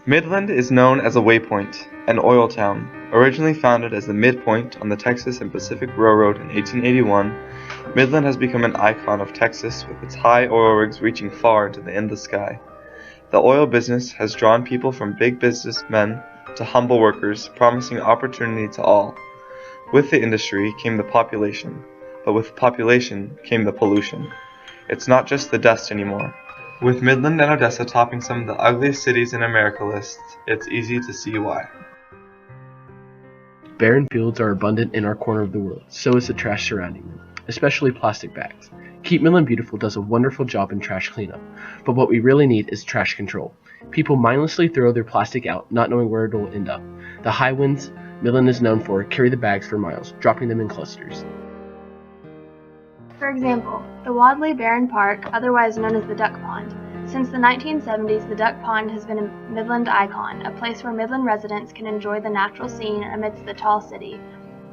Midland is known as a waypoint, an oil town. Originally founded as the midpoint on the Texas and Pacific Railroad in 1881, Midland has become an icon of Texas with its high oil rigs reaching far into the endless sky. The oil business has drawn people from big businessmen to humble workers, promising opportunity to all. With the industry came the population, but with population came the pollution. It's not just the dust anymore. With Midland and Odessa topping some of the ugliest cities in America lists, it's easy to see why. Barren fields are abundant in our corner of the world, so is the trash surrounding them, especially plastic bags. Keep Midland Beautiful does a wonderful job in trash cleanup, but what we really need is trash control. People mindlessly throw their plastic out, not knowing where it will end up. The high winds Midland is known for carry the bags for miles, dropping them in clusters. For example, the Wadley Barren Park, otherwise known as the Duck Pond. Since the 1970s, the Duck Pond has been a Midland icon, a place where Midland residents can enjoy the natural scene amidst the tall city.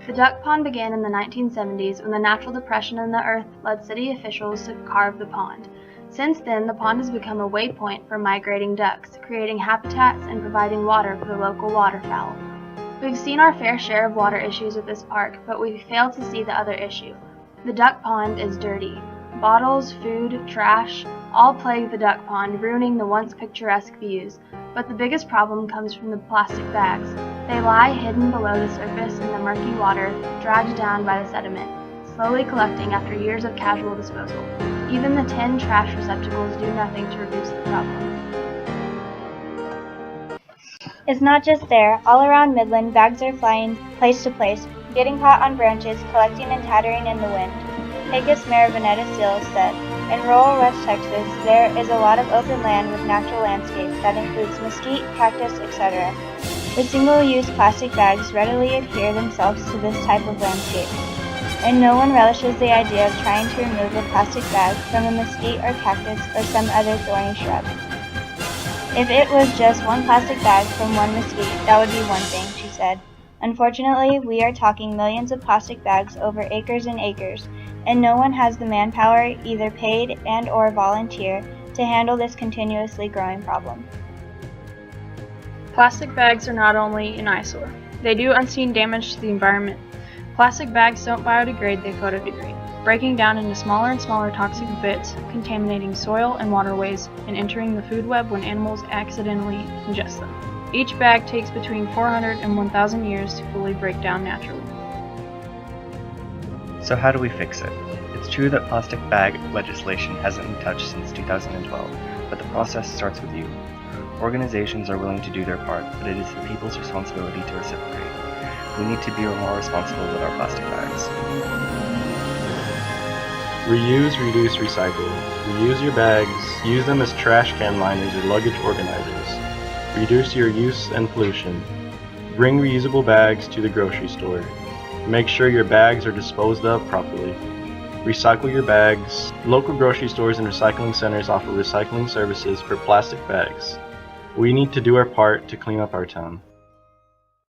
The Duck Pond began in the 1970s when the natural depression in the earth led city officials to carve the pond. Since then, the pond has become a waypoint for migrating ducks, creating habitats and providing water for the local waterfowl. We've seen our fair share of water issues at this park, but we've failed to see the other issue. The duck pond is dirty. Bottles, food, trash, all plague the duck pond, ruining the once picturesque views. But the biggest problem comes from the plastic bags. They lie hidden below the surface in the murky water, dragged down by the sediment, slowly collecting after years of casual disposal. Even the tin trash receptacles do nothing to reduce the problem. It's not just there. All around Midland, bags are flying place to place, getting caught on branches, collecting and tattering in the wind. Pecos Mayor Vanetta Seals said, "In rural West Texas, there is a lot of open land with natural landscape that includes mesquite, cactus, etc. The single-use plastic bags readily adhere themselves to this type of landscape, and no one relishes the idea of trying to remove a plastic bag from a mesquite or cactus or some other thorny shrub. If it was just one plastic bag from one mesquite, that would be one thing," she said. "Unfortunately, we are talking millions of plastic bags over acres and acres, and no one has the manpower, either paid and or volunteer, to handle this continuously growing problem." Plastic bags are not only an eyesore. They do unseen damage to the environment. Plastic bags don't biodegrade, they photodegrade, breaking down into smaller and smaller toxic bits, contaminating soil and waterways, and entering the food web when animals accidentally ingest them. Each bag takes between 400 and 1,000 years to fully break down naturally. So how do we fix it? It's true that plastic bag legislation hasn't been touched since 2012, but the process starts with you. Organizations are willing to do their part, but it is the people's responsibility to reciprocate. We need to be more responsible with our plastic bags. Reuse, reduce, recycle. Reuse your bags. Use them as trash can liners or luggage organizers. Reduce your use and pollution. Bring reusable bags to the grocery store. Make sure your bags are disposed of properly. Recycle your bags. Local grocery stores and recycling centers offer recycling services for plastic bags. We need to do our part to clean up our town.